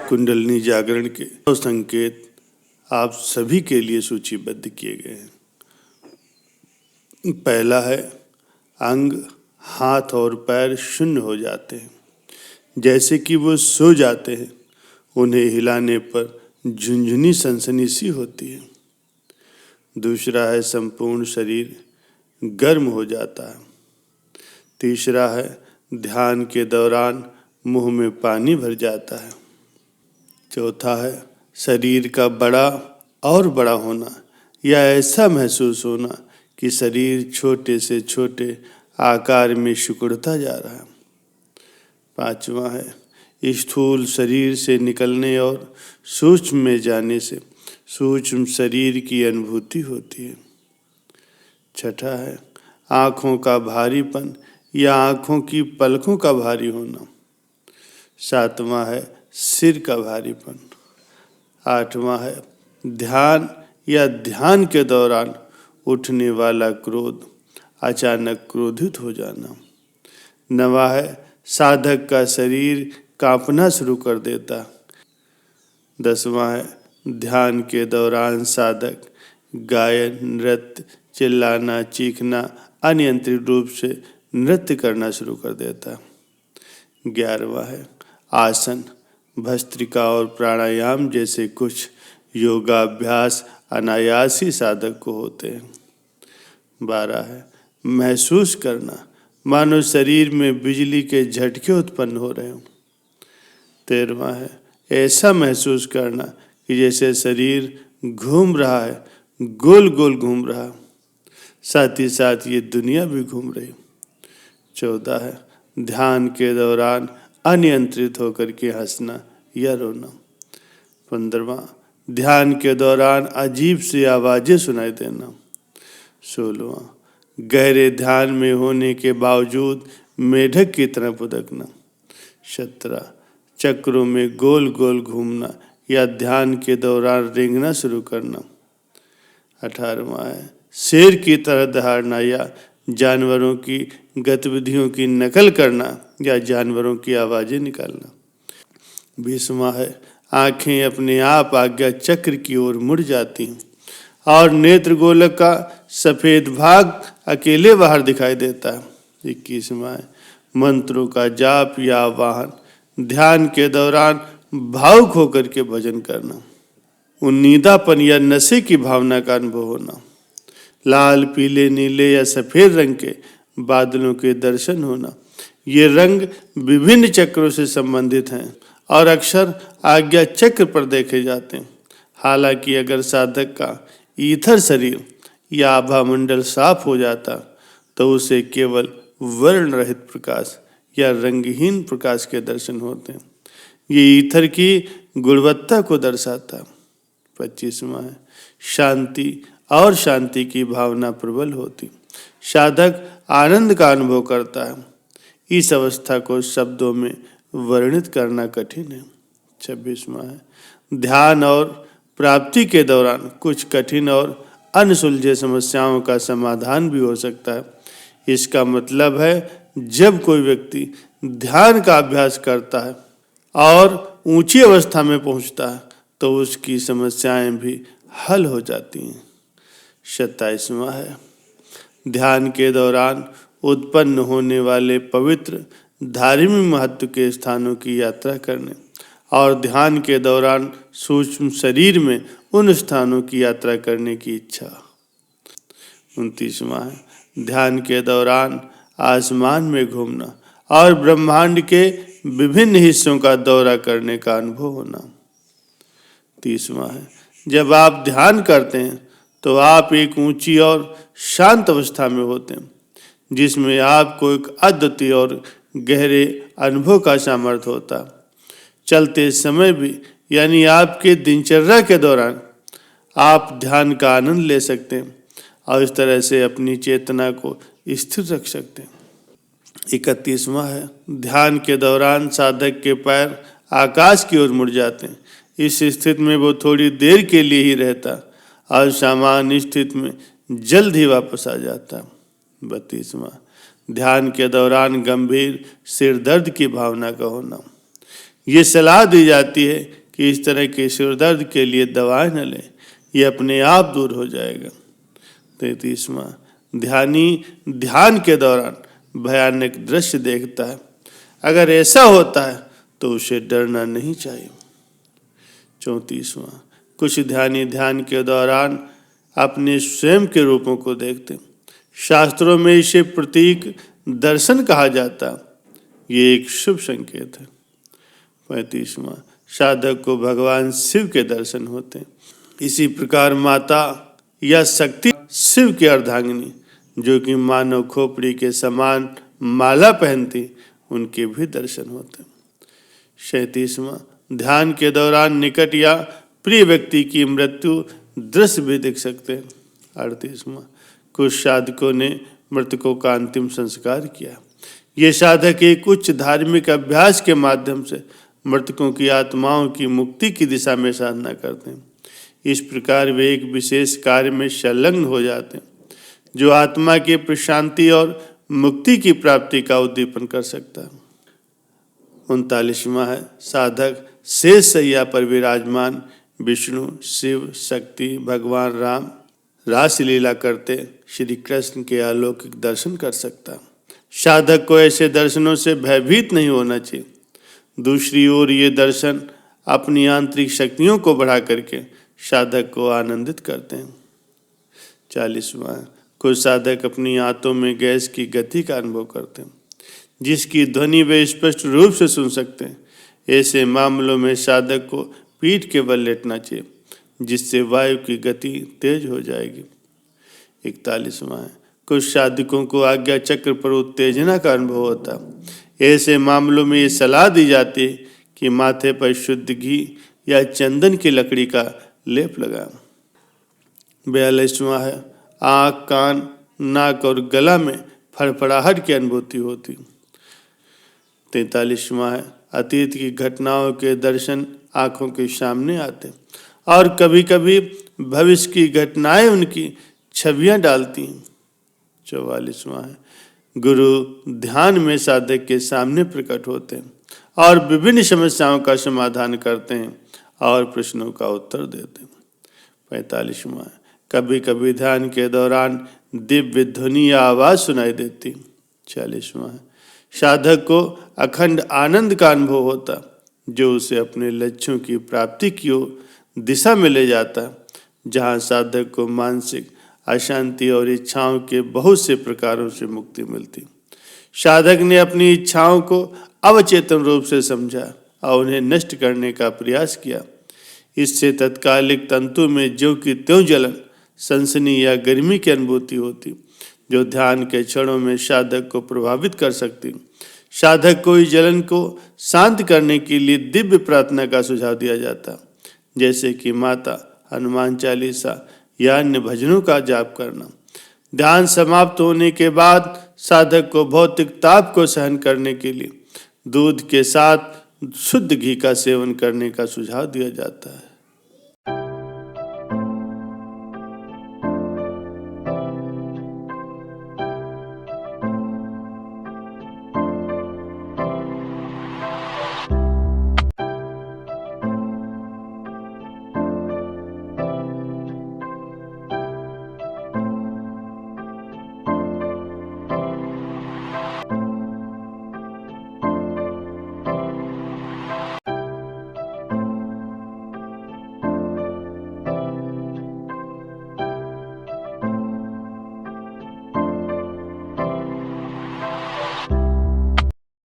कुंडलिनी जागरण के 9 संकेत आप सभी के लिए सूचीबद्ध किए गए हैं। पहला है, अंग, हाथ और पैर शून्य हो जाते हैं, जैसे कि वो सो जाते हैं। उन्हें हिलाने पर झुनझुनी सनसनी सी होती है। दूसरा है, संपूर्ण शरीर गर्म हो जाता है। तीसरा है, ध्यान के दौरान मुंह में पानी भर जाता है। चौथा है, शरीर का बड़ा और बड़ा होना या ऐसा महसूस होना कि शरीर छोटे से छोटे आकार में सिकुड़ता जा रहा है। पांचवा है, स्थूल शरीर से निकलने और सूक्ष्म में जाने से सूक्ष्म शरीर की अनुभूति होती है। छठा है, आँखों का भारीपन या आँखों की पलकों का भारी होना। सातवां है, सिर का भारीपन। आठवां है, ध्यान या ध्यान के दौरान उठने वाला क्रोध, अचानक क्रोधित हो जाना। नवा है, साधक का शरीर कांपना शुरू कर देता। 10वां है, ध्यान के दौरान साधक गायन, नृत्य, चिल्लाना, चीखना, अनियंत्रित रूप से नृत्य करना शुरू कर देता। 11वां है, आसन, भस्त्रिका और प्राणायाम जैसे कुछ योगाभ्यास अनायास ही साधक को होते हैं। 12 है, महसूस करना, मानो शरीर में बिजली के झटके उत्पन्न हो रहे हों। 13वां है, ऐसा महसूस करना कि जैसे शरीर घूम रहा है, गोल गोल घूम रहा, साथ ही साथ ये दुनिया भी घूम रही। 14 है, ध्यान के दौरान अनियंत्रित होकर के हंसना या रोना। 15वां, ध्यान के दौरान अजीब सी आवाजें सुनाई देना। 16वां, गहरे ध्यान में होने के बावजूद मेढक की तरह फुदकना। 17, चक्रों में गोल गोल घूमना या ध्यान के दौरान रेंगना शुरू करना। 18वां है, शेर की तरह दहाड़ना या जानवरों की गतिविधियों की नकल करना या जानवरों की आवाजें निकालना। 20वां है, आंखें अपने आप आज्ञा चक्र की ओर मुड़ जाती हैं और नेत्र गोलक का सफेद भाग अकेले बाहर दिखाई देता है। 21वां है, मंत्रों का जाप या आवाहन, ध्यान के दौरान भावुक होकर के भजन करना। उन्नीदापन या नशे की भावना का अनुभव होना। लाल, पीले, नीले या सफेद रंग के बादलों के दर्शन होना। ये रंग विभिन्न चक्रों से संबंधित हैं और अक्सर आज्ञा चक्र पर देखे जाते हैं। हालांकि अगर साधक का ईथर शरीर या आभा मंडल साफ हो जाता तो उसे केवल वर्ण रहित प्रकाश या रंगहीन प्रकाश के दर्शन होते हैं। ये ईथर की गुणवत्ता को दर्शाता। 25वां है, शांति और शांति की भावना प्रबल होती। साधक आनंद का अनुभव करता है। इस अवस्था को शब्दों में वर्णित करना कठिन है। 26वां है, ध्यान और प्राप्ति के दौरान कुछ कठिन और अनसुलझे समस्याओं का समाधान भी हो सकता है। इसका मतलब है जब कोई व्यक्ति ध्यान का अभ्यास करता है और ऊंची अवस्था में पहुंचता है तो उसकी समस्याएं भी हल हो जाती हैं। 27वां है, ध्यान के दौरान उत्पन्न होने वाले पवित्र धार्मिक महत्व के स्थानों की यात्रा करने और ध्यान के दौरान सूक्ष्म शरीर में उन स्थानों की यात्रा करने की इच्छा। 29वां है, ध्यान के दौरान आसमान में घूमना और ब्रह्मांड के विभिन्न हिस्सों का दौरा करने का अनुभव होना। 30वां है, जब आप ध्यान करते हैं तो आप एक ऊंची और शांत अवस्था में होते हैं जिसमें आपको एक अद्वितीय और गहरे अनुभव का सामर्थ्य होता। चलते समय भी यानी आपके दिनचर्या के दौरान आप ध्यान का आनंद ले सकते हैं और इस तरह से अपनी चेतना को स्थिर रख सकते हैं। 31वां है, ध्यान के दौरान साधक के पैर आकाश की ओर मुड़ जाते हैं। इस स्थिति में वो थोड़ी देर के लिए ही रहता और सामान्य स्थिति में जल्द ही वापस आ जाता। 32वां, ध्यान के दौरान गंभीर सिर दर्द की भावना का होना। ये सलाह दी जाती है कि इस तरह के सिर दर्द के लिए दवाएं न लें, ये अपने आप दूर हो जाएगा। 33वां, ध्यानी ध्यान के दौरान भयानक दृश्य देखता है। अगर ऐसा होता है तो उसे डरना नहीं चाहिए। 34वां, कुछ ध्यानी ध्यान के दौरान अपने स्वयं के रूपों को देखते हैं। शास्त्रों में इसे प्रतीक दर्शन कहा जाता है। ये एक शुभ संकेत है। 35वां, साधक को भगवान शिव के दर्शन होते हैं। इसी प्रकार माता या शक्ति शिव की अर्धांगिनी जो कि मानव खोपड़ी के समान माला पहनती, उनके भी दर्शन होते हैं। 37वां, ध्यान के दौरान निकट या प्रिय व्यक्ति की मृत्यु दृश्य भी दिख सकते हैं। 38वां, कुछ साधकों ने मृतकों का अंतिम संस्कार किया। ये साधक एक उच्च धार्मिक अभ्यास के माध्यम से मृतकों की आत्माओं की मुक्ति की दिशा में साधना करते हैं। इस प्रकार वे एक विशेष कार्य में संलग्न हो जाते हैं जो आत्मा की प्रशांति और मुक्ति की प्राप्ति का उद्दीपन कर सकता है। 39वां है, साधक शेष शैया पर विराजमान विष्णु, शिव, शक्ति, भगवान राम रास लीला करते श्री कृष्ण के अलौकिक दर्शन कर सकता है। साधक को ऐसे दर्शनों से भयभीत नहीं होना चाहिए। दूसरी ओर ये दर्शन अपनी आंतरिक शक्तियों को बढ़ा करके साधक को आनंदित करते हैं। 40वां, कुछ साधक अपनी आंतों में गैस की गति का अनुभव करते हैं जिसकी ध्वनि वे स्पष्ट रूप से सुन सकते हैं। ऐसे मामलों में साधक को पीठ के बल लेटना चाहिए जिससे वायु की गति तेज हो जाएगी। 41वां, कुछ साधकों को आज्ञा चक्र पर उत्तेजना का अनुभव होता है। ऐसे मामलों में ये सलाह दी जाती है कि माथे पर शुद्ध घी या चंदन की लकड़ी का लेप लगाएं। 42वां है, आँख, कान, नाक और गला में फड़फड़ाहट की अनुभूति होती। 43वां है, अतीत की घटनाओं के दर्शन आँखों के सामने आते और कभी कभी भविष्य की घटनाएं उनकी छवियां डालती हैं। 44वां है, गुरु ध्यान में साधक के सामने प्रकट होते हैं और विभिन्न समस्याओं का समाधान करते हैं और प्रश्नों का उत्तर देते हैं। 45वां है, कभी कभी ध्यान के दौरान दिव्य ध्वनि या आवाज सुनाई देती। 46वां है, साधक को अखंड आनंद का अनुभव होता जो उसे अपने लक्ष्यों की प्राप्ति की ओर दिशा में ले जाता है, जहाँ साधक को मानसिक अशांति और इच्छाओं के बहुत से प्रकारों से मुक्ति मिलती। साधक ने अपनी इच्छाओं को अवचेतन रूप से समझा और उन्हें नष्ट करने का प्रयास किया। इससे तत्कालिक तंतु में ज्यों की त्यों जलन, सनसनी या गर्मी की अनुभूति होती जो ध्यान के क्षणों में साधक को प्रभावित कर सकती। साधक को इस जलन को शांत करने के लिए दिव्य प्रार्थना का सुझाव दिया जाता, जैसे कि माता, हनुमान चालीसा या अन्य भजनों का जाप करना। ध्यान समाप्त होने के बाद साधक को भौतिक ताप को सहन करने के लिए दूध के साथ शुद्ध घी का सेवन करने का सुझाव दिया जाता है।